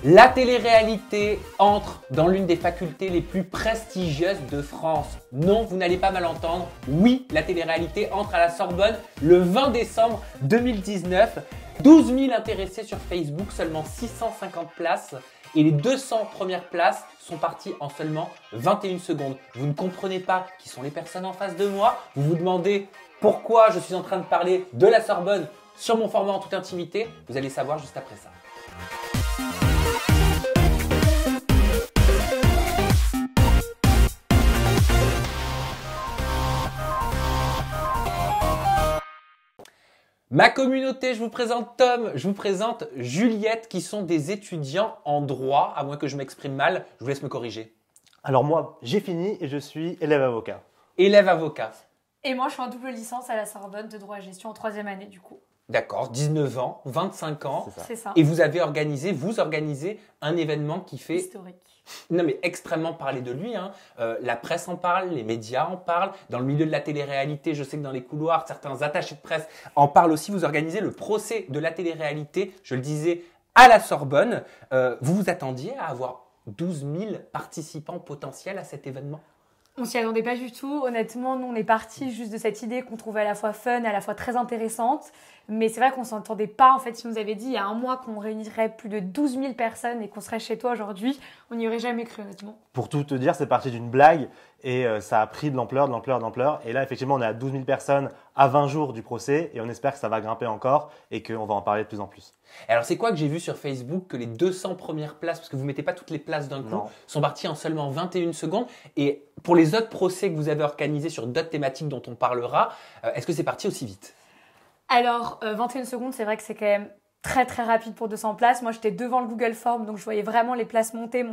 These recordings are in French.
La télé-réalité entre dans l'une des facultés les plus prestigieuses de France. Non, vous n'allez pas mal entendre. Oui, la télé-réalité entre à la Sorbonne le 20 décembre 2019. 12 000 intéressés sur Facebook, seulement 650 places. Et les 200 premières places sont parties en seulement 21 secondes. Vous ne comprenez pas qui sont les personnes en face de moi. Vous vous demandez pourquoi je suis en train de parler de la Sorbonne sur mon format en toute intimité. Vous allez savoir juste après ça. Ma communauté, je vous présente Tom, je vous présente Juliette qui sont des étudiants en droit, à moins que je m'exprime mal, je vous laisse me corriger. Alors moi, j'ai fini et je suis élève avocat. Élève avocat. Et moi, je fais un double licence à la Sorbonne de droit et gestion en 3e année du coup. D'accord, 19 ans, 25 ans. C'est ça. Et vous organisez un événement qui fait… Historique. Non mais extrêmement parler de lui, hein. La presse en parle, les médias en parlent, dans le milieu de la télé-réalité, je sais que dans les couloirs, certains attachés de presse en parlent aussi. Vous organisez le procès de la télé-réalité, je le disais, à la Sorbonne. Vous vous attendiez à avoir 12 000 participants potentiels à cet événement ? On s'y attendait pas du tout. Honnêtement, nous, on est partis juste de cette idée qu'on trouvait à la fois fun et à la fois très intéressante. Mais c'est vrai qu'on s'entendait pas. En fait, si on nous avait dit il y a un mois qu'on réunirait plus de 12 000 personnes et qu'on serait chez toi aujourd'hui, on n'y aurait jamais cru, honnêtement. Pour tout te dire, c'est parti d'une blague et ça a pris de l'ampleur. Et là, effectivement, on est à 12 000 personnes à 20 jours du procès et on espère que ça va grimper encore et qu'on va en parler de plus en plus. Alors, c'est quoi que j'ai vu sur Facebook que les 200 premières places, parce que vous ne mettez pas toutes les places d'un coup, sont parties en seulement 21 secondes. Et pour les autres procès que vous avez organisés sur d'autres thématiques dont on parlera, est-ce que c'est parti aussi vite ? Alors, 21 secondes, c'est vrai que c'est quand même très très rapide pour 200 places. Moi, j'étais devant le Google Form, donc je voyais vraiment les places monter.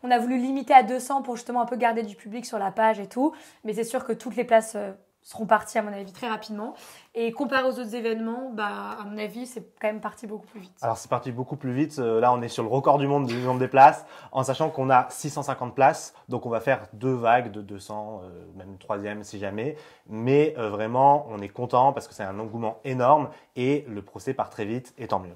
On a voulu limiter à 200 pour justement un peu garder du public sur la page et tout. Mais c'est sûr que toutes les places seront parties, à mon avis, très rapidement. Et comparé aux autres événements, à mon avis, c'est quand même parti beaucoup plus vite. Alors, c'est parti beaucoup plus vite. Là, on est sur le record du monde du nombre des places, en sachant qu'on a 650 places. Donc, on va faire 2 vagues de 200, même une 3e si jamais. Mais vraiment, on est content parce que c'est un engouement énorme et le procès part très vite et tant mieux.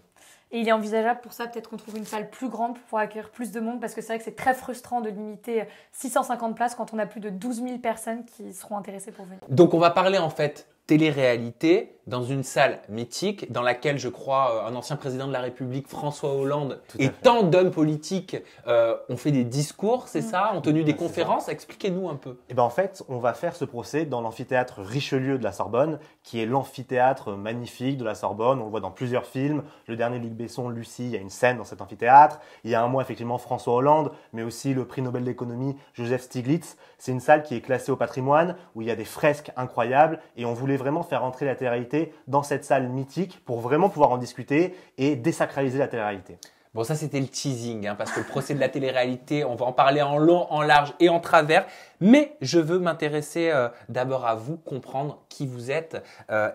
Et il est envisageable pour ça, peut-être qu'on trouve une salle plus grande pour pouvoir accueillir plus de monde parce que c'est vrai que c'est très frustrant de limiter 650 places quand on a plus de 12 000 personnes qui seront intéressées pour venir. Donc, on va parler en fait télé-réalité dans une salle mythique dans laquelle, je crois, un ancien président de la République, François Hollande, et tant d'hommes politiques ont fait des discours, c'est ça, ont tenu des conférences. Expliquez-nous un peu. Et en fait, on va faire ce procès dans l'amphithéâtre Richelieu de la Sorbonne, qui est l'amphithéâtre magnifique de la Sorbonne. On le voit dans plusieurs films. Le dernier Luc Besson, Lucie, il y a une scène dans cet amphithéâtre. Il y a un mois, effectivement, François Hollande, mais aussi le prix Nobel d'économie, Joseph Stiglitz. C'est une salle qui est classée au patrimoine, où il y a des fresques incroyables, et on voulait vraiment faire entrer la télé-réalité dans cette salle mythique pour vraiment pouvoir en discuter et désacraliser la télé-réalité. Bon, ça c'était le teasing, hein, parce que le procès de la télé-réalité, on va en parler en long, en large et en travers. Mais je veux m'intéresser d'abord à vous, comprendre qui vous êtes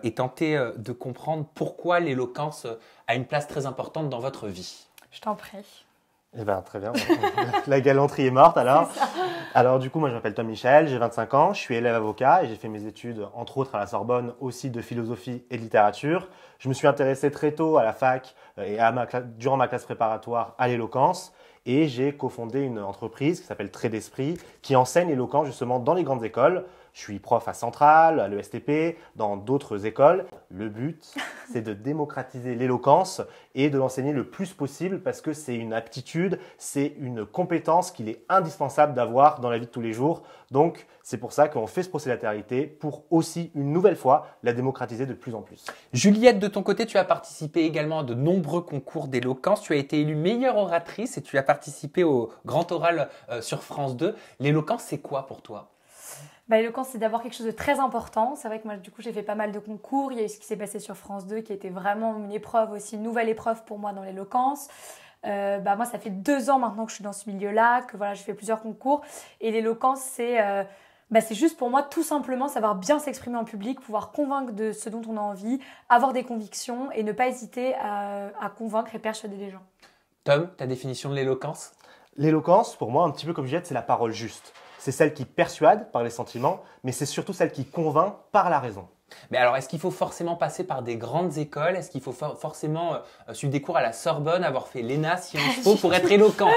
et tenter de comprendre pourquoi l'éloquence a une place très importante dans votre vie. Je t'en prie. Eh bien, très bien. La galanterie est morte alors. Alors du coup, moi je m'appelle Tom Michel, j'ai 25 ans, je suis élève avocat et j'ai fait mes études entre autres à la Sorbonne aussi de philosophie et de littérature. Je me suis intéressé très tôt à la fac et durant ma classe préparatoire à l'éloquence et j'ai cofondé une entreprise qui s'appelle Trait d'Esprit qui enseigne l'éloquence justement dans les grandes écoles. Je suis prof à Centrale, à l'ESTP, dans d'autres écoles. Le but, c'est de démocratiser l'éloquence et de l'enseigner le plus possible parce que c'est une aptitude, c'est une compétence qu'il est indispensable d'avoir dans la vie de tous les jours. Donc, c'est pour ça qu'on fait ce procès de la télé-réalité pour aussi, une nouvelle fois, la démocratiser de plus en plus. Juliette, de ton côté, tu as participé également à de nombreux concours d'éloquence. Tu as été élue meilleure oratrice et tu as participé au Grand Oral sur France 2. L'éloquence, c'est quoi pour toi ? L'éloquence, c'est d'avoir quelque chose de très important. C'est vrai que moi, du coup, j'ai fait pas mal de concours. Il y a eu ce qui s'est passé sur France 2 qui était vraiment une épreuve aussi, une nouvelle épreuve pour moi dans l'éloquence. Moi, ça fait 2 ans maintenant que je suis dans ce milieu-là, que voilà, je fais plusieurs concours. Et l'éloquence, c'est juste pour moi tout simplement savoir bien s'exprimer en public, pouvoir convaincre de ce dont on a envie, avoir des convictions et ne pas hésiter à convaincre et persuader les gens. Tom, ta définition de l'éloquence ? L'éloquence, pour moi, un petit peu comme Juliette, c'est la parole juste. C'est celle qui persuade par les sentiments, mais c'est surtout celle qui convainc par la raison. Mais alors, est-ce qu'il faut forcément passer par des grandes écoles? Est-ce qu'il faut forcément suivre des cours à la Sorbonne, avoir fait l'ENA, Sciences Po pour être éloquent?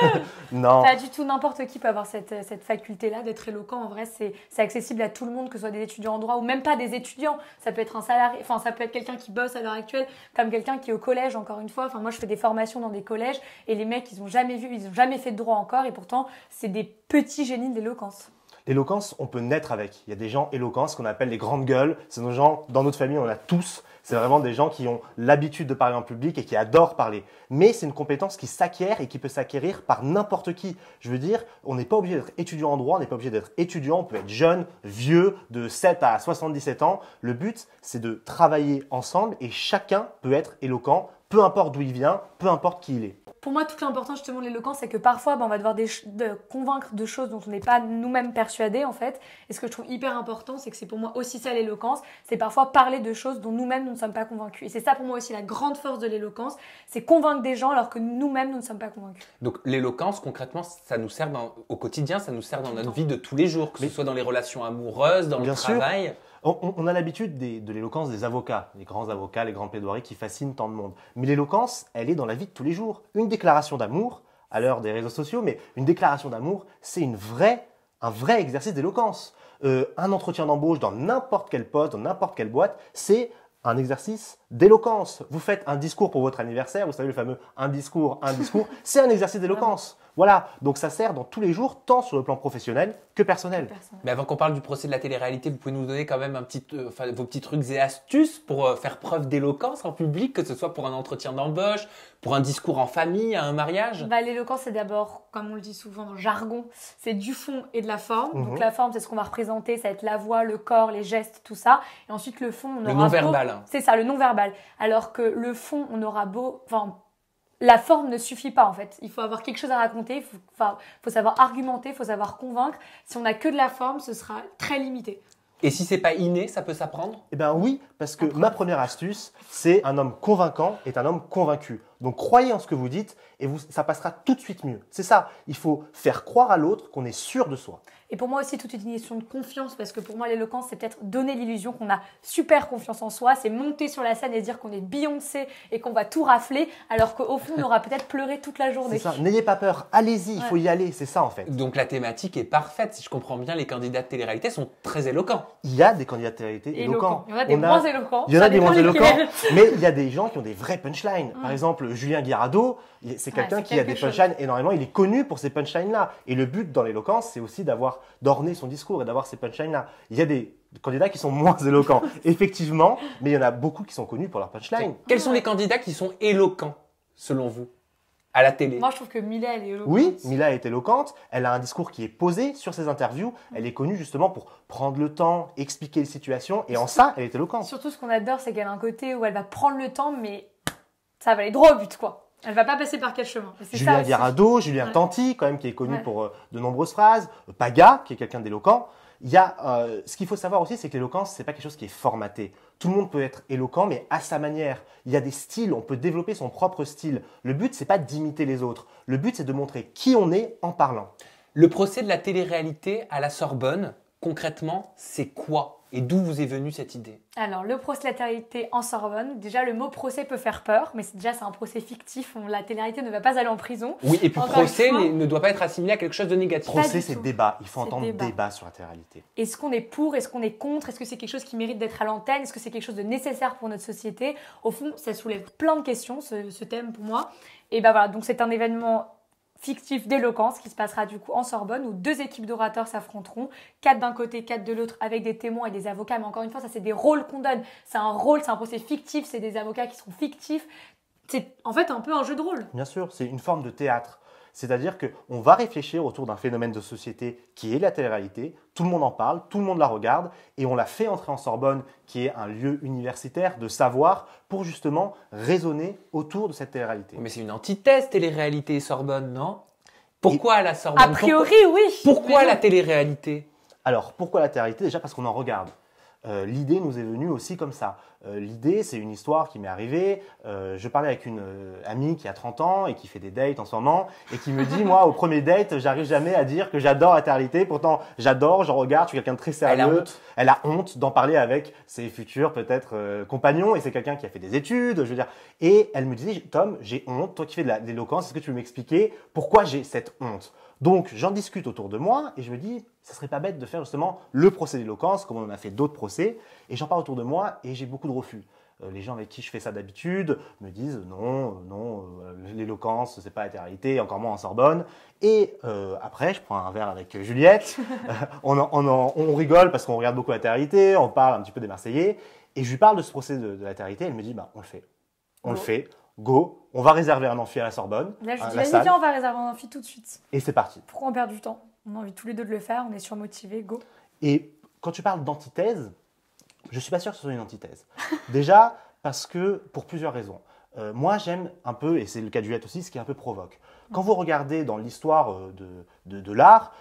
Non. Pas du tout, n'importe qui peut avoir cette faculté-là d'être éloquent. En vrai, c'est accessible à tout le monde, que ce soit des étudiants en droit ou même pas des étudiants. Ça peut être un salarié, enfin ça peut être quelqu'un qui bosse à l'heure actuelle, comme quelqu'un qui est au collège, encore une fois. Enfin moi je fais des formations dans des collèges et les mecs ils ont jamais fait de droit encore et pourtant c'est des petits génies de l'éloquence. L'éloquence, on peut naître avec. Il y a des gens éloquents, ce qu'on appelle les grandes gueules. C'est nos gens, dans notre famille, on en a tous. C'est vraiment des gens qui ont l'habitude de parler en public et qui adorent parler. Mais c'est une compétence qui s'acquiert et qui peut s'acquérir par n'importe qui. Je veux dire, on n'est pas obligé d'être étudiant en droit, on n'est pas obligé d'être étudiant, on peut être jeune, vieux, de 7 à 77 ans. Le but, c'est de travailler ensemble et chacun peut être éloquent, peu importe d'où il vient, peu importe qui il est. Pour moi, toute l'importance justement de l'éloquence, c'est que parfois, on va devoir convaincre de choses dont on n'est pas nous-mêmes persuadés en fait. Et ce que je trouve hyper important, c'est que c'est pour moi aussi ça l'éloquence, c'est parfois parler de choses dont nous-mêmes nous ne sommes pas convaincus. Et c'est ça pour moi aussi la grande force de l'éloquence, c'est convaincre des gens alors que nous-mêmes nous ne sommes pas convaincus. Donc l'éloquence, concrètement, ça nous sert au quotidien, ça nous sert dans notre vie de tous les jours, que ce soit dans les relations amoureuses, dans le travail. On a l'habitude de l'éloquence des avocats, les grands avocats, les grands plaidoiries qui fascinent tant de monde. Mais l'éloquence, elle est dans la vie de tous les jours. Une déclaration d'amour, à l'heure des réseaux sociaux, mais une déclaration d'amour, c'est un vrai exercice d'éloquence. Un entretien d'embauche dans n'importe quel poste, dans n'importe quelle boîte, c'est un exercice d'éloquence. Vous faites un discours pour votre anniversaire, vous savez le fameux un discours, c'est un exercice d'éloquence. Voilà, donc ça sert dans tous les jours, tant sur le plan professionnel que personnel. Mais avant qu'on parle du procès de la télé-réalité, vous pouvez nous donner quand même vos petits trucs et astuces pour faire preuve d'éloquence en public, que ce soit pour un entretien d'embauche, pour un discours en famille, à un mariage? L'éloquence, c'est d'abord, comme on le dit souvent dans le jargon, c'est du fond et de la forme. Donc la forme, c'est ce qu'on va représenter, ça va être la voix, le corps, les gestes, tout ça. Et ensuite, le fond, on aura le non-verbal. C'est ça, le non-verbal. Alors que le fond, on aura la forme ne suffit pas en fait. Il faut avoir quelque chose à raconter, il faut savoir argumenter, il faut savoir convaincre. Si on n'a que de la forme, ce sera très limité. Et si c'est pas inné, ça peut s'apprendre? Eh bien oui, parce que ma première astuce, c'est un homme convaincant est un homme convaincu. Donc croyez en ce que vous dites et ça passera tout de suite mieux. C'est ça, il faut faire croire à l'autre qu'on est sûr de soi. Et pour moi aussi, toute une question de confiance, parce que pour moi, l'éloquence, c'est peut-être donner l'illusion qu'on a super confiance en soi, c'est monter sur la scène et dire qu'on est Beyoncé et qu'on va tout rafler, alors qu'au fond, on aura peut-être pleuré toute la journée. C'est ça, n'ayez pas peur, allez-y, il faut y aller, c'est ça en fait. Donc la thématique est parfaite, si je comprends bien, les candidats de télé-réalité sont très éloquents. Il y a des candidats de télé-réalité éloquents. Il y en a des moins éloquents. Il y en a des moins éloquents, mais il y a des gens qui ont des vrais punchlines. Par exemple, Julien Guirado, c'est quelqu'un qui a des punchlines énormément, il est connu pour ces punchlines-là. Et le but dans l'éloquence, c'est aussi d'orner son discours et d'avoir ces punchlines-là. Il y a des candidats qui sont moins éloquents, effectivement, mais il y en a beaucoup qui sont connus pour leurs punchlines. Quels sont les candidats qui sont éloquents, selon vous, à la télé? Moi, je trouve que Mila, elle est éloquente. Oui, Mila est éloquente. Elle a un discours qui est posé sur ses interviews. Elle est connue justement pour prendre le temps, expliquer les situations. Et en ça, elle est éloquente. Surtout, ce qu'on adore, c'est qu'elle a un côté où elle va prendre le temps, mais ça va aller droit au but, quoi. Elle va pas passer par quel chemin. Julien Guirado, Julien Tanti, quand même, qui est connu pour de nombreuses phrases. Paga, qui est quelqu'un d'éloquent. Il y a, ce qu'il faut savoir aussi, c'est que l'éloquence, c'est pas quelque chose qui est formaté. Tout le monde peut être éloquent, mais à sa manière. Il y a des styles, on peut développer son propre style. Le but, c'est pas d'imiter les autres. Le but, c'est de montrer qui on est en parlant. Le procès de la télé-réalité à la Sorbonne, concrètement, c'est quoi? Et d'où vous est venue cette idée? Alors, le procès de la télé-réalité en Sorbonne, déjà le mot procès peut faire peur, mais c'est un procès fictif. La télé-réalité ne va pas aller en prison. Oui, et puis procès ne doit pas être assimilé à quelque chose de négatif. Procès, c'est débat. Il faut entendre débat sur la télé-réalité. Est-ce qu'on est pour? Est-ce qu'on est contre? Est-ce que c'est quelque chose qui mérite d'être à l'antenne? Est-ce que c'est quelque chose de nécessaire pour notre société? Au fond, ça soulève plein de questions, ce thème pour moi. Et voilà, donc c'est un événement fictif d'éloquence qui se passera du coup en Sorbonne où 2 équipes d'orateurs s'affronteront, 4 d'un côté, 4 de l'autre avec des témoins et des avocats, mais encore une fois ça c'est des rôles qu'on donne, c'est un rôle, c'est un procès fictif, c'est des avocats qui sont fictifs, c'est en fait un peu un jeu de rôle. Bien sûr, c'est une forme de théâtre. C'est-à-dire qu'on va réfléchir autour d'un phénomène de société qui est la télé-réalité, tout le monde en parle, tout le monde la regarde, et on la fait entrer en Sorbonne, qui est un lieu universitaire de savoir, pour justement raisonner autour de cette télé-réalité. Mais c'est une antithèse, télé-réalité et Sorbonne, non? Pourquoi à la Sorbonne? A priori, oui. Pourquoi la télé-réalité? Alors, pourquoi la télé-réalité? Déjà parce qu'on en regarde. L'idée nous est venue aussi comme ça. L'idée, c'est une histoire qui m'est arrivée. Je parlais avec une amie qui a 30 ans et qui fait des dates en ce moment et qui me dit, moi, au premier date, j'arrive jamais à dire que j'adore la télé-réalité. Pourtant, j'adore, je regarde, je suis quelqu'un de très sérieux. Elle a honte d'en parler avec ses futurs, peut-être, compagnons. Et c'est quelqu'un qui a fait des études, je veux dire. Et elle me disait, Tom, j'ai honte. Toi qui fais de l'éloquence, est-ce que tu veux m'expliquer pourquoi j'ai cette honte? Donc, j'en discute autour de moi et je me dis, ça serait pas bête de faire justement le procès d'éloquence, comme on a fait d'autres procès. Et j'en parle autour de moi et j'ai beaucoup de refus. Les gens avec qui je fais ça d'habitude me disent non, l'éloquence, c'est pas la télé-réalité, encore moins en Sorbonne. Et après, je prends un verre avec Juliette, on rigole parce qu'on regarde beaucoup la télé-réalité, on parle un petit peu des Marseillais. Et je lui parle de ce procès de la télé-réalité, elle me dit, bah, on le fait. On le fait. Go, on va réserver un amphi à la Sorbonne. Là, je dis, vas-y, viens, on va réserver un amphi tout de suite. Et c'est parti. Pourquoi on perd du temps? On a envie tous les deux de le faire, on est surmotivés, go. Et quand tu parles d'antithèse, je ne suis pas sûr que ce soit une antithèse. Déjà, parce que, pour plusieurs raisons. Moi, j'aime un peu, et c'est le cas de Juliette aussi, ce qui est un peu provoque. Quand vous regardez dans l'histoire de l'art,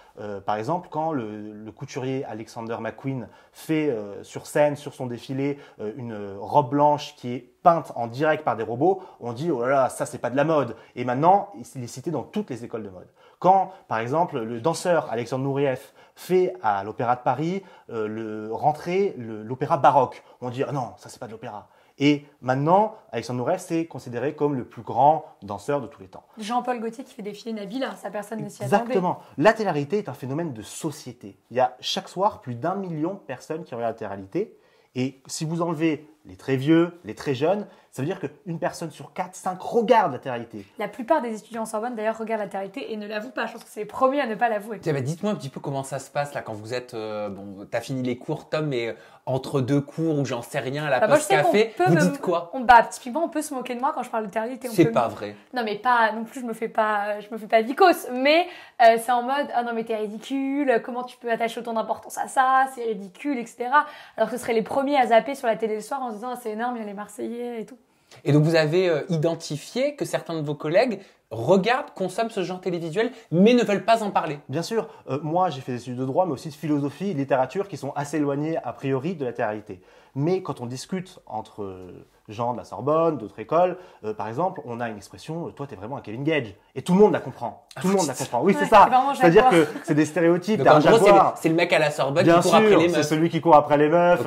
par exemple, quand le couturier Alexander McQueen fait sur scène, sur son défilé, une robe blanche qui est peinte en direct par des robots, on dit « Oh là là, ça, c'est pas de la mode ». Et maintenant, il est cité dans toutes les écoles de mode. Quand, par exemple, le danseur Alexandre Nourieff fait à l'Opéra de Paris rentrer l'opéra baroque, on dit « Ah non, ça, c'est pas de l'opéra ». Et maintenant, Alexandre Nourieff, c'est considéré comme le plus grand danseur de tous les temps. Jean-Paul Gaultier qui fait défiler Nabila, ça personne ne s'y attendait. Exactement. La télé-réalité est un phénomène de société. Il y a chaque soir plus d'1 million de personnes qui regardent la télé-réalité. Et si vous enlevez les très vieux, les très jeunes, ça veut dire qu'une personne sur 4, 5 regarde la télé-réalité. La plupart des étudiants en Sorbonne, d'ailleurs, regardent la télé-réalité et ne l'avouent pas. Je pense que c'est les premiers à ne pas l'avouer. Tiens, bah, dites-moi un petit peu comment ça se passe là quand vous êtes. Bon, t'as fini les cours, Tom, mais entre deux cours ou j'en sais rien, à la pause café, vous dites quoi? Typiquement, on peut se moquer de moi quand je parle de télé-réalité. C'est pas vrai. Non, mais pas non plus, je me fais pas vicose. Mais c'est en mode, ah non, mais t'es ridicule, comment tu peux attacher autant d'importance à ça, c'est ridicule, etc. Alors que ce seraient les premiers à zapper sur la télé le soir en se disant, ah, c'est énorme, il y a les Marseillais et tout. Et donc vous avez identifié que certains de vos collègues regardent, consomment ce genre télévisuel, mais ne veulent pas en parler. Bien sûr, moi j'ai fait des études de droit, mais aussi de philosophie et de littérature qui sont assez éloignées a priori de la télé-réalité. Mais quand on discute entre gens de la Sorbonne, d'autres écoles, par exemple, on a une expression « toi t'es vraiment un Kevin Gage ». Et tout le monde la comprend. Tout le monde la comprend. Oui, c'est ça. C'est-à-dire que c'est des stéréotypes. Donc en gros, c'est le mec à la Sorbonne qui court après les meufs. C'est celui qui court après les meufs,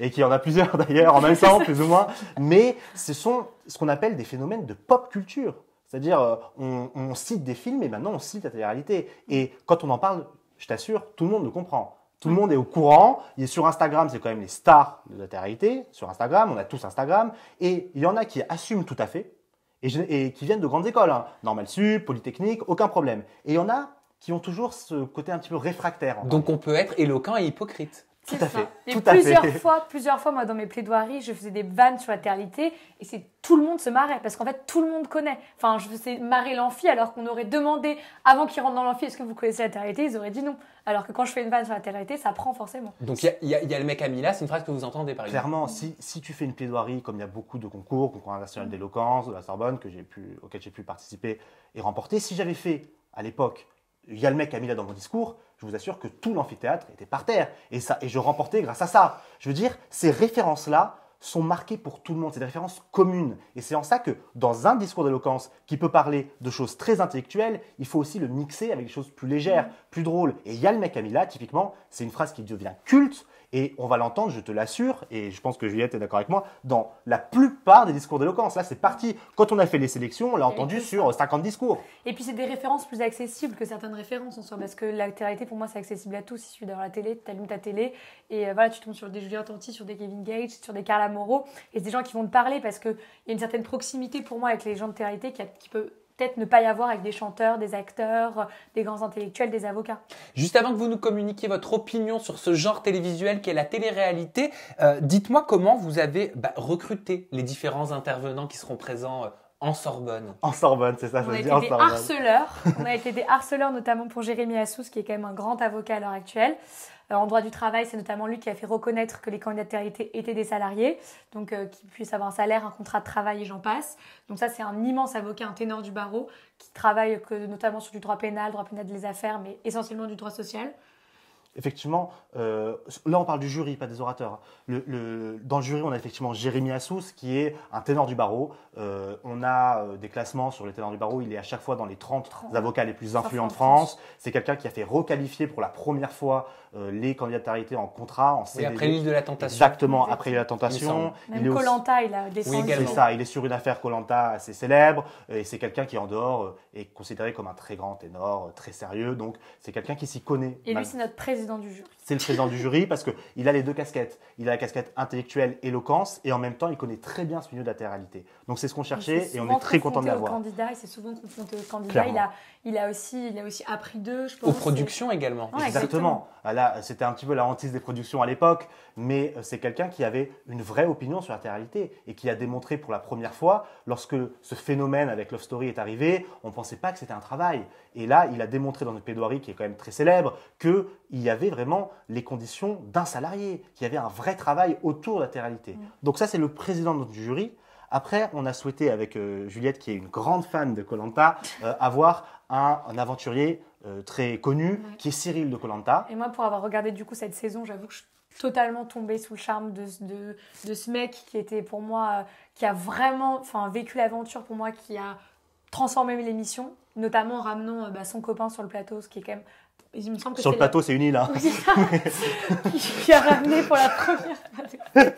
et qui en a plusieurs d'ailleurs en même temps, plus ou moins. Mais ce sont ce qu'on appelle des phénomènes de pop culture. C'est-à-dire, on cite des films et maintenant on cite la télé-réalité. Et quand on en parle, je t'assure, tout le monde le comprend. Tout le monde est au courant. Et sur Instagram, c'est quand même les stars de la télé-réalité. Sur Instagram, on a tous Instagram. Et il y en a qui assument tout à fait et qui viennent de grandes écoles. Hein. Normal Sup, Polytechnique, aucun problème. Et il y en a qui ont toujours ce côté un petit peu réfractaire. Donc on peut être éloquent et hypocrite. Tout à fait. Et plusieurs fois, moi, dans mes plaidoiries, je faisais des vannes sur la télé-réalité et tout le monde se marrait parce qu'en fait, tout le monde connaît. Enfin, je faisais marrer l'amphi alors qu'on aurait demandé avant qu'ils rentrent dans l'amphi, est-ce que vous connaissez la télé-réalité? Ils auraient dit non. Alors que quand je fais une vanne sur la télé-réalité, ça prend forcément. Donc il y a le mec à Mila, c'est une phrase que vous entendez par exemple. Clairement, si tu fais une plaidoirie, comme il y a beaucoup de concours national d'éloquence, de la Sorbonne, auquel j'ai pu participer et remporter, si j'avais fait à l'époque, il y a le mec à Mila dans mon discours, je vous assure que tout l'amphithéâtre était par terre. Et je remportais grâce à ça. Je veux dire, ces références-là sont marquées pour tout le monde. C'est des références communes. Et c'est en ça que dans un discours d'éloquence qui peut parler de choses très intellectuelles, il faut aussi le mixer avec des choses plus légères, plus drôles. Et il y a le mec à Mila, typiquement, c'est une phrase qui devient culte. Et on va l'entendre, je te l'assure, et je pense que Juliette est d'accord avec moi, dans la plupart des discours d'éloquence. Là, c'est parti. Quand on a fait les sélections, on l'a entendu sur 50 discours. Et puis, c'est des références plus accessibles que certaines références en soi, parce que la télé-réalité, pour moi, c'est accessible à tous. Il suffit d'avoir la télé, tu allumes ta télé, et voilà, tu tombes sur des Julien Tanti, sur des Kevin Gage, sur des Carla Moreau, et c'est des gens qui vont te parler, parce qu'il y a une certaine proximité pour moi avec les gens de télé-réalité qui peut peut-être ne pas y avoir avec des chanteurs, des acteurs, des grands intellectuels, des avocats. Juste avant que vous nous communiquiez votre opinion sur ce genre télévisuel qu'est la télé-réalité, dites-moi comment vous avez recruté les différents intervenants qui seront présents en Sorbonne. En Sorbonne, c'est ça, ça veut dire en Sorbonne. On a été des harceleurs, notamment pour Jérémy Assous, qui est quand même un grand avocat à l'heure actuelle. En droit du travail, c'est notamment lui qui a fait reconnaître que les candidats de télé-réalité étaient des salariés, donc qu'ils puissent avoir un salaire, un contrat de travail et j'en passe. Donc ça, c'est un immense avocat, un ténor du barreau, qui travaille notamment sur du droit pénal des affaires, mais essentiellement du droit social. Effectivement, là on parle du jury, pas des orateurs. Dans le jury, on a effectivement Jérémy Assous, qui est un ténor du barreau. On a des classements sur les ténors du barreau. Il est à chaque fois dans les 30 avocats les plus influents de France. C'est quelqu'un qui a fait requalifier pour la première fois les candidatarités en contrat, en CDD. Et après l'île de la tentation. Exactement, après l'île de la tentation. Même Koh-Lanta, il a descendu. C'est ça, il est sur une affaire Koh-Lanta assez célèbre. Et c'est quelqu'un qui, en dehors, est considéré comme un très grand ténor, très sérieux. Donc, c'est quelqu'un qui s'y connaît. Et lui, c'est notre président du jury. C'est le président du jury parce qu'il a les deux casquettes. Il a la casquette intellectuelle, éloquence, et en même temps, il connaît très bien ce milieu de la télé-réalité. Donc, c'est ce qu'on cherchait et on est très content de l'avoir. Il s'est souvent confronté aux candidats. Il a aussi appris d'eux, je pense. Aux productions également. Ouais, exactement. Là, c'était un petit peu la hantise des productions à l'époque, mais c'est quelqu'un qui avait une vraie opinion sur la télé-réalité et qui a démontré pour la première fois, lorsque ce phénomène avec Love Story est arrivé, on ne pensait pas que c'était un travail. Et là, il a démontré dans une plaidoirie qui est quand même très célèbre qu'il y avait vraiment les conditions d'un salarié, qu'il y avait un vrai travail autour de la télé-réalité. Donc ça, c'est le président de notre jury. Après, on a souhaité, avec Juliette, qui est une grande fan de Koh-Lanta, avoir un aventurier très connu, qui est Cyril de Koh-Lanta. Et moi, pour avoir regardé du coup cette saison, j'avoue que je suis totalement tombée sous le charme de ce mec qui était pour moi, qui a vraiment vécu l'aventure pour moi, qui a transformé l'émission, notamment en ramenant son copain sur le plateau, ce qui est quand même... Il me semble que sur le plateau, c'est une île. Hein. Oui, c'est ça. qui a ramené pour la première...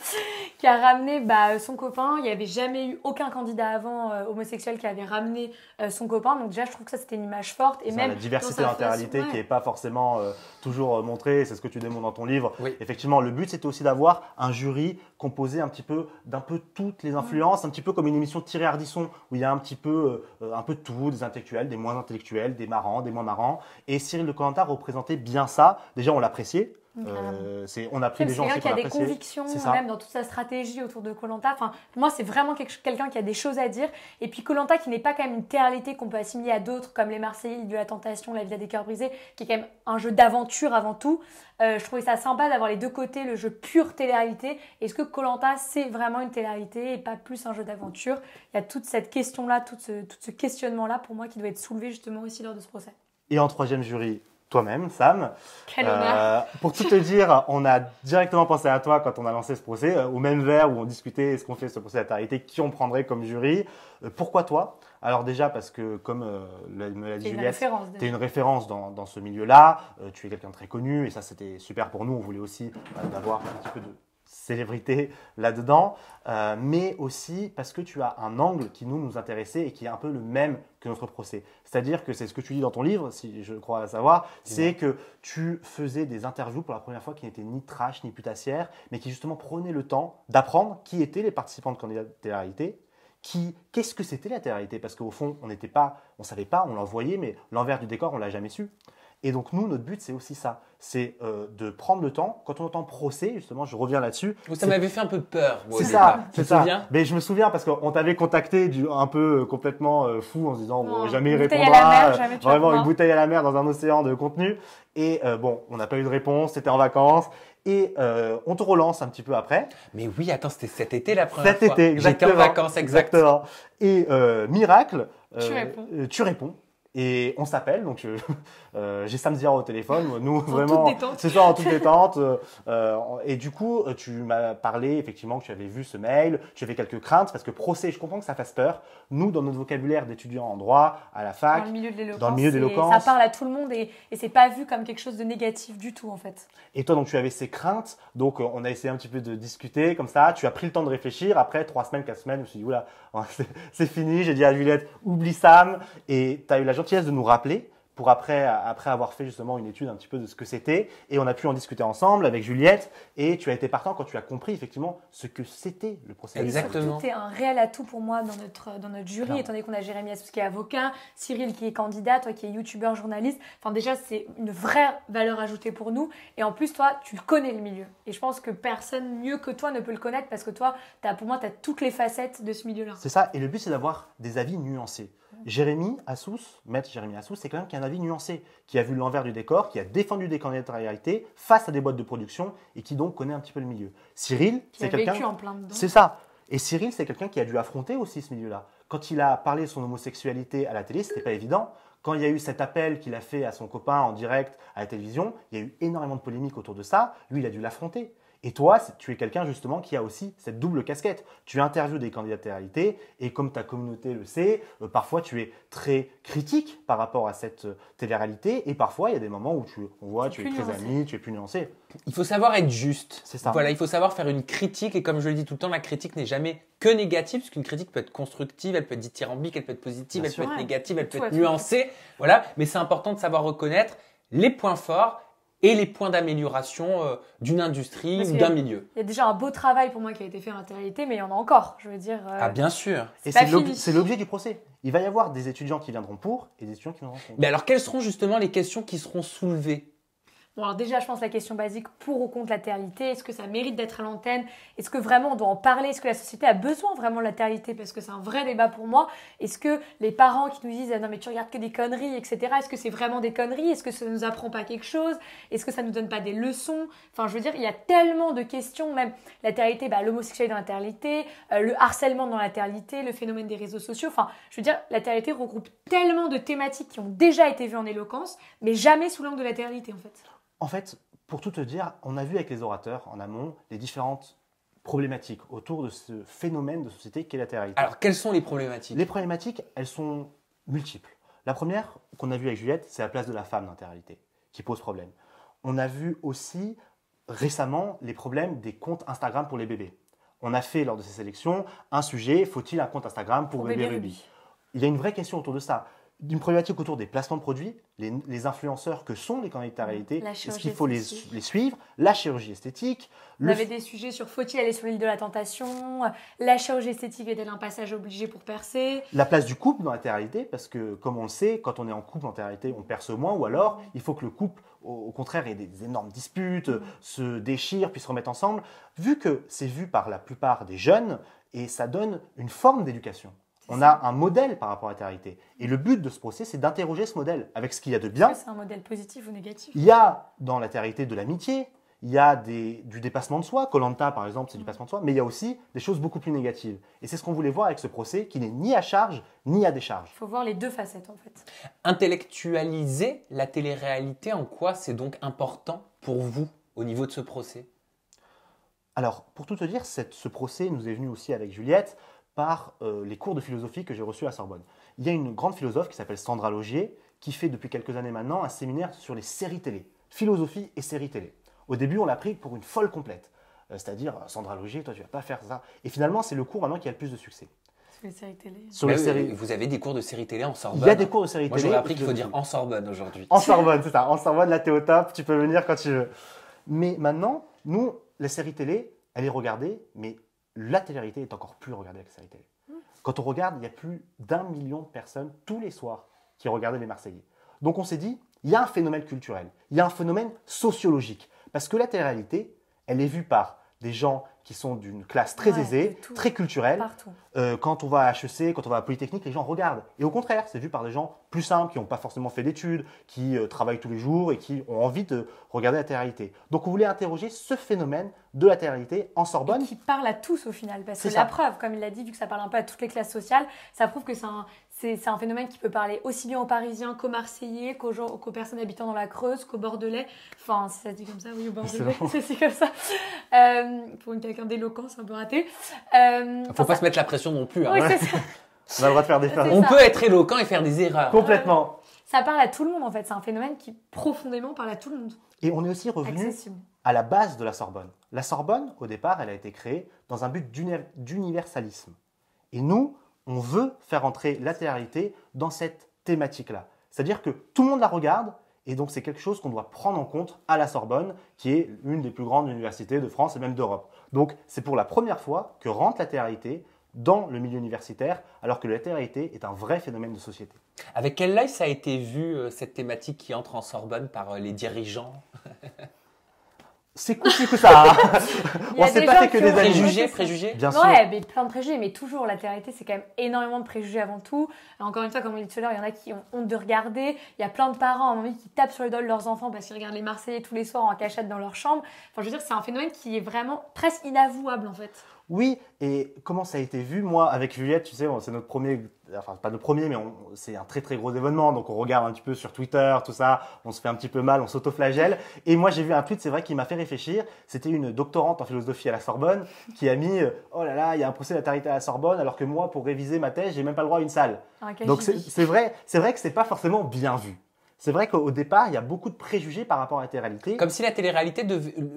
qui a ramené son copain. Il n'y avait jamais eu aucun candidat avant homosexuel qui avait ramené son copain. Donc déjà, je trouve que ça, c'était une image forte. Et même la diversité dans la télé-réalité qui n'est pas forcément toujours montrée. C'est ce que tu démontres dans ton livre. Oui. Effectivement, le but, c'était aussi d'avoir un jury composé d'un peu toutes les influences, un petit peu comme une émission de Thierry Ardisson, où il y a un peu de tout, des intellectuels, des moins intellectuels, des marrants, des moins marrants. Et Cyril de Koh-Lanta représentait bien ça. Déjà, on l'appréciait. On a pris des gens qui a des apprécié. convictions même dans toute sa stratégie autour de Koh-Lanta. Enfin, pour moi, c'est vraiment quelqu'un qui a des choses à dire. Et puis Koh-Lanta qui n'est pas quand même une télé-réalité qu'on peut assimiler à d'autres comme Les Marseillais, l'île de la tentation, La Villa des cœurs brisés, qui est quand même un jeu d'aventure avant tout. Je trouvais ça sympa d'avoir les deux côtés, le jeu pur télé-réalité. Est-ce que Koh-Lanta, c'est vraiment une télé-réalité et pas plus un jeu d'aventure? Il y a toute cette question-là, tout ce questionnement-là pour moi qui doit être soulevé justement aussi lors de ce procès. Et en troisième jury, toi-même, Sam. Quel honneur. Pour tout te dire, on a directement pensé à toi quand on a lancé ce procès, au même verre où on discutait est-ce qu'on fait ce procès à la télé-réalité, qui on prendrait comme jury. Pourquoi toi? Alors déjà parce que, comme me l'a dit Juliette, tu es une référence dans ce milieu-là, tu es quelqu'un de très connu et ça c'était super pour nous, on voulait aussi d'avoir un petit peu de célébrité là-dedans, mais aussi parce que tu as un angle qui nous intéressait et qui est un peu le même que notre procès. C'est-à-dire que c'est ce que tu dis dans ton livre, si je crois savoir, c'est que tu faisais des interviews pour la première fois qui n'étaient ni trash ni putassières, mais qui justement prenaient le temps d'apprendre qui étaient les participants de candidats de télé-réalité, qu'est-ce que c'était la télé-réalité, parce qu'au fond, on savait pas, on l'en voyait, mais l'envers du décor, on l'a jamais su. Et donc nous, notre but, c'est aussi ça, c'est de prendre le temps. Quand on entend procès, justement, je reviens là-dessus. Ça m'avait fait un peu peur. C'est ça, tu te souviens? Mais je me souviens parce qu'on t'avait contacté un peu complètement fou en se disant bon, jamais il répondra. Vraiment une bouteille à la mer dans un océan de contenu. Et on n'a pas eu de réponse, c'était en vacances. Et on te relance un petit peu après. Mais oui, attends, c'était cet été la première fois. Cet été, exactement. J'étais en vacances, exactement. Et miracle, tu réponds. Et on s'appelle, donc j'ai Sam Zira au téléphone, nous vraiment, c'est ça, en toute détente. Et du coup, tu m'as parlé effectivement que tu avais vu ce mail, tu avais quelques craintes parce que procès, je comprends que ça fasse peur. Nous, dans notre vocabulaire d'étudiants en droit, à la fac, dans le milieu de l'éloquence, ça parle à tout le monde et c'est pas vu comme quelque chose de négatif du tout en fait. Et toi, donc tu avais ces craintes, donc on a essayé un petit peu de discuter comme ça. Tu as pris le temps de réfléchir. Après 3 semaines, 4 semaines, je me suis dit oula, c'est fini. J'ai dit à Juliette, oublie Sam. Et tu as eu la gentillesse de nous rappeler pour après avoir fait justement une étude un petit peu de ce que c'était. Et on a pu en discuter ensemble avec Juliette. Et tu as été partant quand tu as compris effectivement ce que c'était le procès. Exactement. C'était un réel atout pour moi dans notre jury, clairement. Étant donné qu'on a Jérémy Assous qui est avocat, Cyril qui est candidat, toi qui es youtubeur, journaliste. Enfin déjà, c'est une vraie valeur ajoutée pour nous. Et en plus, toi, tu connais le milieu. Et je pense que personne mieux que toi ne peut le connaître parce que toi, pour moi, tu as toutes les facettes de ce milieu-là. C'est ça. Et le but, c'est d'avoir des avis nuancés. Jérémy Assous, maître Jérémy Assous, c'est quelqu'un qui a un avis nuancé, qui a vu l'envers du décor, qui a défendu des candidats de télé-réalité face à des boîtes de production et qui donc connaît un petit peu le milieu. Cyril, c'est quelqu'un... vécu en plein dedans. C'est ça. Et Cyril, c'est quelqu'un qui a dû affronter aussi ce milieu-là. quand il a parlé de son homosexualité à la télé, c'était pas évident. Quand il y a eu cet appel qu'il a fait à son copain en direct à la télévision, il y a eu énormément de polémiques autour de ça. Lui, il a dû l'affronter. Et toi, tu es quelqu'un justement qui a aussi cette double casquette. Tu interviews des candidats de télé-réalité et comme ta communauté le sait, parfois tu es très critique par rapport à cette télé-réalité et parfois il y a des moments où on voit tu es très ami, tu es plus nuancé. Il faut savoir être juste. C'est ça. Voilà, il faut savoir faire une critique et comme je le dis tout le temps, la critique n'est jamais que négative parce qu'une critique peut être constructive, elle peut être dithyrambique, elle peut être positive, Bien elle sûr. peut être négative, elle peut être nuancée. Voilà, mais c'est important de savoir reconnaître les points forts et les points d'amélioration d'une industrie ou d'un milieu. Il y a déjà un beau travail pour moi qui a été fait en télé-réalité, mais il y en a encore, je veux dire. Ah bien sûr. Et c'est l'objet du procès. Il va y avoir des étudiants qui viendront pour et des étudiants qui viendront contre. Mais alors, quelles seront justement les questions qui seront soulevées ? Bon, alors déjà, je pense la question basique, pour ou contre la télé-réalité, est-ce que ça mérite d'être à l'antenne? Est-ce que vraiment on doit en parler? Est-ce que la société a besoin vraiment de la télé-réalité? Parce que c'est un vrai débat pour moi. Est-ce que les parents qui nous disent « Non mais tu regardes que des conneries, etc. » Est-ce que c'est vraiment des conneries? Est-ce que ça ne nous apprend pas quelque chose? Est-ce que ça ne nous donne pas des leçons? Enfin, je veux dire, il y a tellement de questions, même la télé-réalité, l'homosexualité dans la télé-réalité, le harcèlement dans la télé-réalité, le phénomène des réseaux sociaux. Enfin, je veux dire, la télé-réalité regroupe tellement de thématiques qui ont déjà été vues en éloquence, mais jamais sous l'angle de la télé-réalité en fait. En fait, pour tout te dire, on a vu avec les orateurs en amont les différentes problématiques autour de ce phénomène de société qu'est la télé-réalité. Alors, quelles sont les problématiques? Les problématiques, elles sont multiples. La première qu'on a vue avec Juliette, c'est la place de la femme dans la télé-réalité qui pose problème. On a vu aussi récemment les problèmes des comptes Instagram pour les bébés. On a fait lors de ces sélections un sujet, faut-il un compte Instagram pour bébé Ruby? Il y a une vraie question autour de ça. D'une problématique autour des placements de produits, les influenceurs que sont les candidats à réalité, est-ce qu'il faut les suivre, la chirurgie esthétique. On avait des sujets sur faut-il aller sur l'île de la tentation, la chirurgie esthétique est-elle un passage obligé pour percer? La place du couple dans la télé-réalité, parce que comme on le sait, quand on est en couple en télé-réalité, on perce moins, ou alors il faut que le couple, au contraire, ait des énormes disputes, se déchire, puis se remettre ensemble, vu que c'est vu par la plupart des jeunes, et ça donne une forme d'éducation. On a un modèle par rapport à la télé-réalité. Et le but de ce procès, c'est d'interroger ce modèle avec ce qu'il y a de bien. Est-ce que c'est un modèle positif ou négatif? Il y a dans la télé-réalité de l'amitié, il y a du dépassement de soi. Koh-Lanta, par exemple, c'est du dépassement de soi. Mais il y a aussi des choses beaucoup plus négatives. Et c'est ce qu'on voulait voir avec ce procès qui n'est ni à charge ni à décharge. Il faut voir les deux facettes en fait. Intellectualiser la télé-réalité, en quoi c'est donc important pour vous au niveau de ce procès? Alors, pour tout te dire, ce procès nous est venu aussi avec Juliette par les cours de philosophie que j'ai reçus à Sorbonne. Il y a une grande philosophe qui s'appelle Sandra Laugier qui fait depuis quelques années maintenant un séminaire sur les séries télé, philosophie et séries télé. Au début, on l'a pris pour une folle complète, c'est-à-dire Sandra Laugier, toi tu vas pas faire ça. Et finalement, c'est le cours maintenant qui a le plus de succès. Sur les séries télé. Sur les séries. Vous avez des cours de séries télé en Sorbonne? Il y a des cours de séries Moi, télé. j'aurais appris qu'il faut dire en Sorbonne aujourd'hui. En Sorbonne, c'est ça. En Sorbonne, là, t'es au top, tu peux venir quand tu veux. Mais maintenant, nous, les séries télé, elle est regardée, mais la télé-réalité est encore plus regardée que la série télé. Quand on regarde, il y a plus d'1 million de personnes tous les soirs qui regardaient les Marseillais. Donc on s'est dit, il y a un phénomène culturel, il y a un phénomène sociologique. Parce que la télé-réalité, elle est vue par des gens qui sont d'une classe très aisée, très culturelle. Quand on va à HEC, quand on va à Polytechnique, les gens regardent. Et au contraire, c'est vu par des gens plus simples, qui n'ont pas forcément fait d'études, qui travaillent tous les jours et qui ont envie de regarder la télé-réalité. Donc on voulait interroger ce phénomène de la télé-réalité en Sorbonne. Et qui parle à tous au final. Parce que la preuve, comme il l'a dit, vu que ça parle un peu à toutes les classes sociales, ça prouve que c'est un phénomène qui peut parler aussi bien aux Parisiens qu'aux Marseillais, qu'aux personnes habitant dans la Creuse, qu'aux Bordelais. Enfin, si ça se dit comme ça, oui, aux Bordelais, c'est comme ça. Pour quelqu'un d'éloquent, c'est un peu raté. Faut pas se mettre la pression non plus. Hein. Oui, c'est ça. On a le droit de faire des erreurs. On peut être éloquent et faire des erreurs. Complètement. Ça parle à tout le monde en fait. C'est un phénomène qui profondément parle à tout le monde. Et on est aussi revenu à la base de la Sorbonne. La Sorbonne, au départ, elle a été créée dans un but d'universalisme. Et nous, on veut faire entrer la télé-réalité dans cette thématique-là. C'est-à-dire que tout le monde la regarde, et donc c'est quelque chose qu'on doit prendre en compte à la Sorbonne, qui est une des plus grandes universités de France et même d'Europe. Donc c'est pour la première fois que rentre la télé-réalité dans le milieu universitaire, alors que la télé-réalité est un vrai phénomène de société. Avec quel œil ça a été vu, cette thématique qui entre en Sorbonne par les dirigeants? C'est cool que ça. On s'est pas fait que des préjugés. Bien sûr. Ouais, mais plein de préjugés, mais toujours la télé-réalité, c'est quand même énormément de préjugés avant tout. Et encore une fois, comme on dit tout à l'heure, il y en a qui ont honte de regarder. Il y a plein de parents à un moment qui tapent sur le dos de leurs enfants parce qu'ils regardent les Marseillais tous les soirs en cachette dans leur chambre. Enfin, je veux dire, c'est un phénomène qui est vraiment presque inavouable en fait. Oui, et comment ça a été vu, moi, avec Juliette, tu sais, c'est notre premier, enfin pas notre premier, mais c'est un très très gros événement, donc on regarde un petit peu sur Twitter, tout ça, on se fait un petit peu mal, on s'autoflagelle. Et moi j'ai vu un tweet, c'est vrai, qui m'a fait réfléchir, c'était une doctorante en philosophie à la Sorbonne qui a mis oh là là, il y a un procès d'altérité à la Sorbonne, alors que moi, pour réviser ma thèse, j'ai même pas le droit à une salle. Donc c'est vrai que c'est pas forcément bien vu. C'est vrai qu'au départ, il y a beaucoup de préjugés par rapport à la télé-réalité. Comme si la télé-réalité,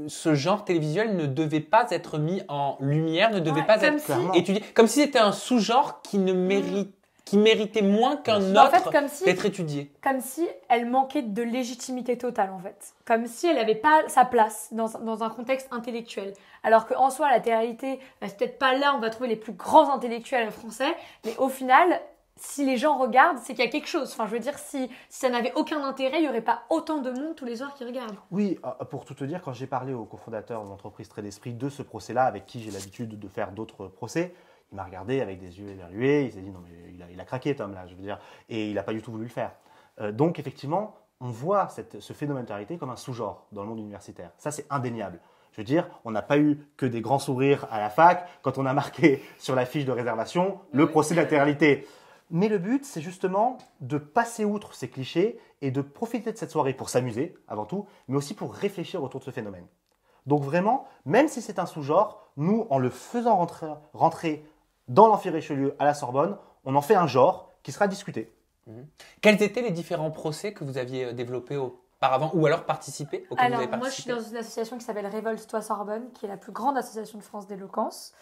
ce genre télévisuel ne devait pas être mis en lumière, ne devait pas être étudié. Comme si c'était un sous-genre qui méritait moins qu'un autre d'être étudié. Comme si elle manquait de légitimité totale, en fait. Comme si elle n'avait pas sa place dans un contexte intellectuel. Alors qu'en soi, la télé-réalité, c'est peut-être pas là où on va trouver les plus grands intellectuels français, mais au final, si les gens regardent, c'est qu'il y a quelque chose. Enfin, je veux dire, si ça n'avait aucun intérêt, il n'y aurait pas autant de monde tous les soirs qui regardent. Oui, pour tout te dire, quand j'ai parlé au cofondateur de l'entreprise Trait d'Esprit de ce procès-là, avec qui j'ai l'habitude de faire d'autres procès, il m'a regardé avec des yeux éberlués, il s'est dit non mais il a craqué Tom là, je veux dire, et il n'a pas du tout voulu le faire. Donc effectivement, on voit ce phénomène de télé-réalité comme un sous-genre dans le monde universitaire. Ça c'est indéniable. Je veux dire, on n'a pas eu que des grands sourires à la fac quand on a marqué sur la fiche de réservation le procès de la télé-réalité. Mais le but, c'est justement de passer outre ces clichés et de profiter de cette soirée pour s'amuser, avant tout, mais aussi pour réfléchir autour de ce phénomène. Donc vraiment, même si c'est un sous-genre, nous, en le faisant rentrer dans l'Amphi Richelieu à la Sorbonne, on en fait un genre qui sera discuté. Quels étaient les différents procès que vous aviez développés auparavant ou alors participé auxquels vous avez participé? Moi, je suis dans une association qui s'appelle Révolte-toi Sorbonne, qui est la plus grande association de France d'éloquence,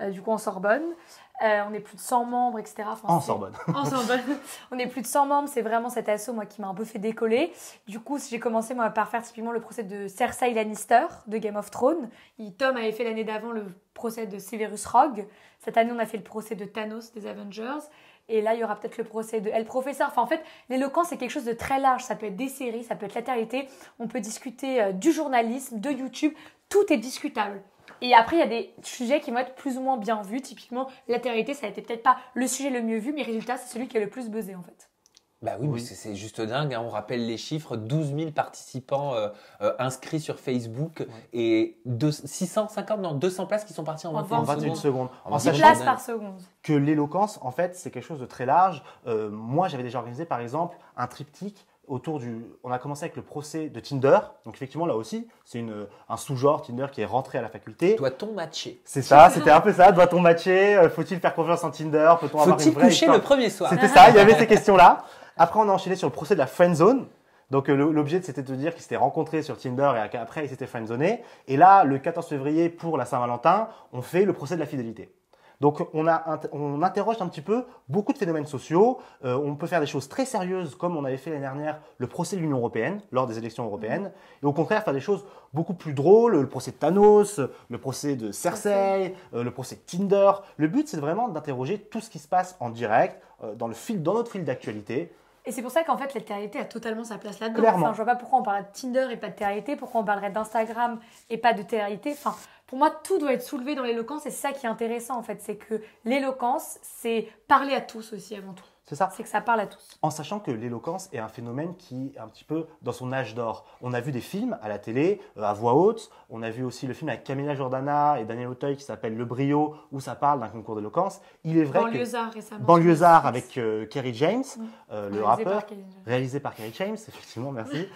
du coup en Sorbonne. On est plus de 100 membres, etc. Enfin, en Sorbonne. En Sorbonne. On est plus de 100 membres, c'est vraiment cet asso moi, qui m'a un peu fait décoller. Du coup, j'ai commencé moi, par faire typiquement le procès de Cersei Lannister de Game of Thrones. Tom avait fait l'année d'avant le procès de Severus Rogue. Cette année, on a fait le procès de Thanos des Avengers. Et là, il y aura peut-être le procès de El Professeur. Enfin, en fait, l'éloquence, c'est quelque chose de très large. Ça peut être des séries, ça peut être la télé. On peut discuter du journalisme, de YouTube. Tout est discutable. Et après, il y a des sujets qui vont être plus ou moins bien vus. Typiquement, la télé, ça n'a été peut-être pas le sujet le mieux vu, mais résultat, c'est celui qui est le plus buzzé, en fait. Bah oui, oui. C'est juste dingue. Hein. On rappelle les chiffres, 12 000 participants inscrits sur Facebook et 200 places qui sont parties en 21 secondes. En 10 places par seconde. Que l'éloquence, en fait, c'est quelque chose de très large. Moi, j'avais déjà organisé, par exemple, un triptyque autour du... On a commencé avec le procès de Tinder. Donc, effectivement, là aussi, c'est un sous-genre Tinder qui est rentré à la faculté. Doit-on matcher? C'est ça, c'était un peu ça. Doit-on matcher? Faut-il faire confiance en Tinder? Peut-on avoir une vraie coucher le premier soir? C'était ça, il y avait ces questions-là. Après, on a enchaîné sur le procès de la friendzone. Donc, l'objet, c'était de dire qu'ils s'étaient rencontrés sur Tinder et qu'après, ils s'étaient friendzonés. Et là, le 14 février, pour la Saint-Valentin, on fait le procès de la fidélité. Donc, on interroge un petit peu beaucoup de phénomènes sociaux. On peut faire des choses très sérieuses, comme on avait fait l'année dernière, le procès de l'Union européenne, lors des élections européennes. Et au contraire, faire des choses beaucoup plus drôles, le procès de Thanos, le procès de Cersei, le procès de Tinder. Le but, c'est vraiment d'interroger tout ce qui se passe en direct, dans notre fil d'actualité. Et c'est pour ça qu'en fait, la télé-réalité a totalement sa place là-dedans. Clairement. Enfin, je vois pas pourquoi on parlerait de Tinder et pas de télé-réalité, pourquoi on parlerait d'Instagram et pas de télé-réalité. Enfin, pour moi, tout doit être soulevé dans l'éloquence et c'est ça qui est intéressant en fait. C'est que l'éloquence, c'est parler à tous aussi avant tout. C'est ça. C'est que ça parle à tous. En sachant que l'éloquence est un phénomène qui est un petit peu dans son âge d'or. On a vu des films à la télé, à voix haute. On a vu aussi le film avec Camilla Jordana et Daniel Auteuil qui s'appelle Le Brio, où ça parle d'un concours d'éloquence. Il est vrai Banlieusard récemment. Banlieusard avec Kerry James, le rappeur, réalisé par Kerry James, effectivement, merci.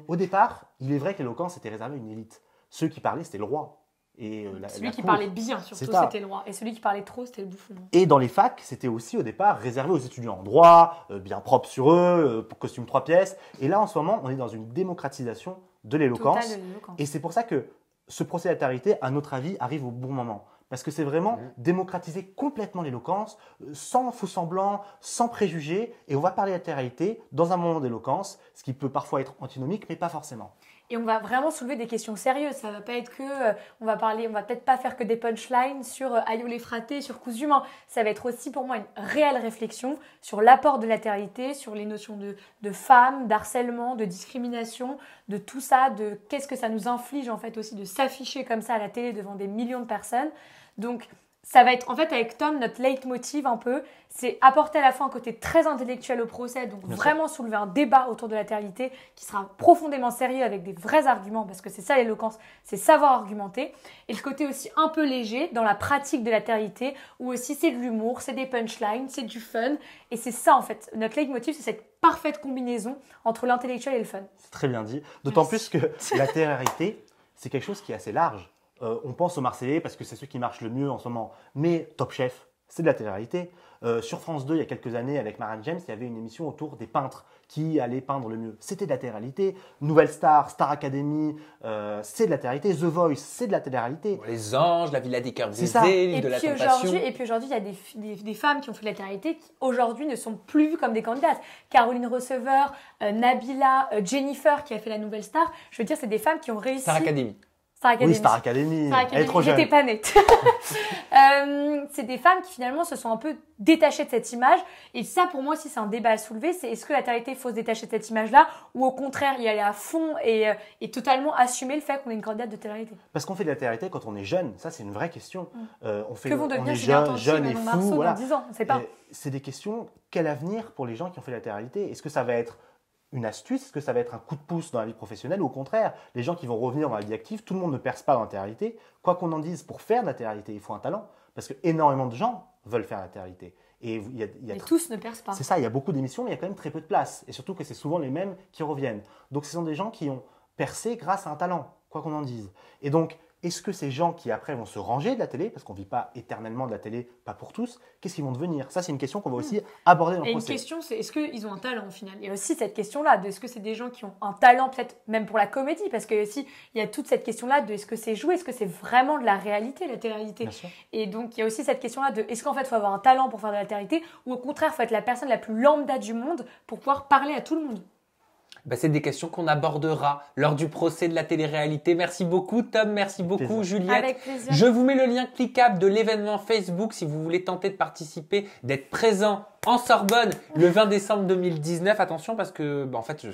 Au départ, il est vrai que l'éloquence était réservée à une élite. Ceux qui parlaient, c'était le roi. Et celui qui parlait bien, surtout, c'était le roi. Et celui qui parlait trop, c'était le bouffon. Et dans les facs, c'était aussi au départ réservé aux étudiants en droit, bien propres sur eux, costume 3 pièces. Et là, en ce moment, on est dans une démocratisation de l'éloquence. Et c'est pour ça que ce procès d'altérité, à notre avis, arrive au bon moment. Parce que c'est vraiment démocratiser complètement l'éloquence, sans faux semblants, sans préjugés. Et on va parler d'altérité dans un moment d'éloquence, ce qui peut parfois être antinomique, mais pas forcément. Et on va vraiment soulever des questions sérieuses. Ça va pas être que, on va peut-être pas faire que des punchlines sur Aïe les fratés, sur coups humains. Ça va être aussi pour moi une réelle réflexion sur l'apport de l'altérité, sur les notions de femmes, d'harcèlement, de discrimination, de tout ça, de qu'est-ce que ça nous inflige en fait aussi de s'afficher comme ça à la télé devant des millions de personnes. Donc Ça va être, en fait, avec Tom, notre leitmotiv un peu, c'est apporter à la fois un côté très intellectuel au procès, donc vraiment soulever un débat autour de la latéralité qui sera profondément sérieux avec des vrais arguments, parce que c'est ça l'éloquence, c'est savoir argumenter. Et le côté aussi un peu léger dans la pratique de la latéralité, où aussi c'est de l'humour, c'est des punchlines, c'est du fun. Et c'est ça, en fait. Notre leitmotiv, c'est cette parfaite combinaison entre l'intellectuel et le fun. C'est très bien dit. D'autant plus que la latéralité, c'est quelque chose qui est assez large. On pense aux Marseillais parce que c'est ceux qui marchent le mieux en ce moment. Mais Top Chef, c'est de la télé-réalité. Sur France 2, il y a quelques années, avec Maren James, il y avait une émission autour des peintres qui allaient peindre le mieux. C'était de la télé-réalité. Nouvelle Star, Star Academy, c'est de la télé-réalité. The Voice, c'est de la télé-réalité. Les Anges, La Villa des Cœurs C'est ça. brisés, l'île de la Tentation. Et puis aujourd'hui, il y a des femmes qui ont fait de la télé-réalité qui aujourd'hui ne sont plus vues comme des candidates. Caroline Receveur, Nabila, Jennifer qui a fait la Nouvelle Star. Je veux dire, c'est des femmes qui ont réussi. Star Academy. Star Academy. Oui, Star Academy. Elle est trop jeune. J'étais pas née. C'est des femmes qui finalement se sont un peu détachées de cette image. Et ça, pour moi aussi, c'est un débat à soulever. C'est est-ce que la télé-réalité, il faut se détacher de cette image-là ou au contraire, y aller à fond et totalement assumer le fait qu'on est une candidate de télé-réalité. Parce qu'on fait de la télé-réalité quand on est jeune. Ça, c'est une vraie question. Que vont devenir on est Julien Tanti, jeune et Manon fou. Marceau Voilà. dans 10 ans, on ne sait pas. C'est des questions. Quel avenir pour les gens qui ont fait de la télé-réalité? Est-ce que ça va être une astuce? Est-ce que ça va être un coup de pouce dans la vie professionnelle? Ou au contraire, les gens qui vont revenir dans la vie active, tout le monde ne perce pas dans la télé-réalité. Quoi qu'on en dise, pour faire de la télé-réalité, il faut un talent. Parce que énormément de gens veulent faire la télé-réalité. Et Mais tous ne percent pas. C'est ça, il y a beaucoup d'émissions, mais il y a quand même très peu de place. Et surtout que c'est souvent les mêmes qui reviennent. Donc ce sont des gens qui ont percé grâce à un talent, quoi qu'on en dise. Et donc, est-ce que ces gens qui après vont se ranger de la télé, parce qu'on ne vit pas éternellement de la télé, pas pour tous, qu'est-ce qu'ils vont devenir? Ça, c'est une question qu'on va aussi aborder dans le Et une procès. question, c'est est-ce qu'ils ont un talent au final? Il y a aussi cette question-là, de est-ce que c'est des gens qui ont un talent peut-être même pour la comédie? Parce que aussi, il y a toute cette question-là de est-ce que c'est joué? Est-ce que c'est vraiment de la réalité, la télé-réalité? Bien sûr. Et donc, il y a aussi cette question-là de est-ce qu'en fait, il faut avoir un talent pour faire de la télé-réalité? Ou au contraire, il faut être la personne la plus lambda du monde pour pouvoir parler à tout le monde? C'est des questions qu'on abordera lors du procès de la télé-réalité. Merci beaucoup Tom, merci beaucoup Plaisir. Juliette. Avec plaisir. Je vous mets le lien cliquable de l'événement Facebook si vous voulez tenter de participer, d'être présent en Sorbonne le 20 décembre 2019. Attention parce que en fait,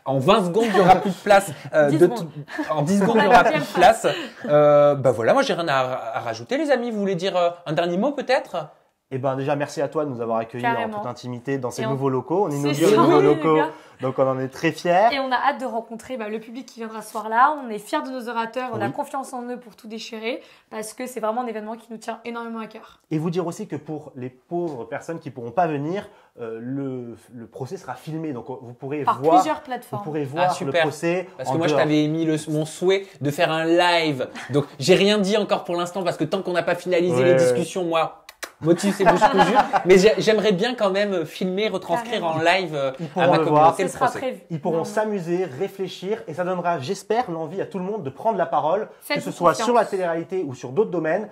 en 20 secondes, il n'y aura plus de place. 10 secondes. En 10 secondes, il n'y aura plus de place. Voilà, moi j'ai rien à rajouter les amis. Vous voulez dire un dernier mot peut-être? Eh ben déjà, merci à toi de nous avoir accueillis Carrément. en toute intimité dans ces Et nouveaux locaux. On C'est inaugure ça. les nouveaux Oui, les locaux, gars. donc on en est très fiers. Et on a hâte de rencontrer le public qui viendra ce soir-là. On est fiers de nos orateurs, on a Oui. confiance en eux pour tout déchirer parce que c'est vraiment un événement qui nous tient énormément à cœur. Et vous dire aussi que pour les pauvres personnes qui ne pourront pas venir, le procès sera filmé. Donc vous pourrez Par voir, plusieurs vous plateformes. pourrez voir le super. procès. Parce en que moi, je dehors. t'avais émis mon souhait de faire un live. Donc, j'ai rien dit encore pour l'instant parce que tant qu'on n'a pas finalisé les Ouais. discussions, moi, motif c'est bouche cousue. Mais j'aimerais bien quand même filmer, retranscrire en live à pourront ma le communauté voir. le Ce sera procès. prévu. Ils pourront Non, s'amuser, réfléchir et ça donnera, j'espère, l'envie à tout le monde de prendre la parole, que Faites-vous ce soit confiance. sur la télé-réalité ou sur d'autres domaines.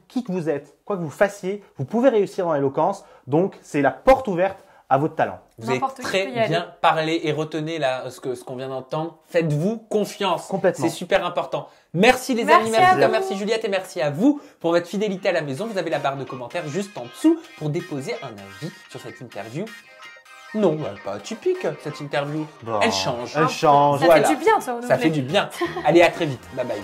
Qui que vous êtes, quoi que vous fassiez, vous pouvez réussir dans l'éloquence. Donc, c'est la porte ouverte à votre talent. Vous avez N'importe qui très peut y aller. bien parlé et retenez là ce qu'on vient d'entendre. Faites-vous confiance. Complètement. C'est super important. Merci les Merci amis, à merci vous. Tom, merci Juliette et merci à vous pour votre fidélité à la maison. Vous avez la barre de commentaires juste en dessous pour déposer un avis sur cette interview. Non, pas atypique cette interview. Bon, Elle change. Elle change. Ça Voilà. fait du bien, ça. Ça fait du bien. Allez, à très vite. Bye bye.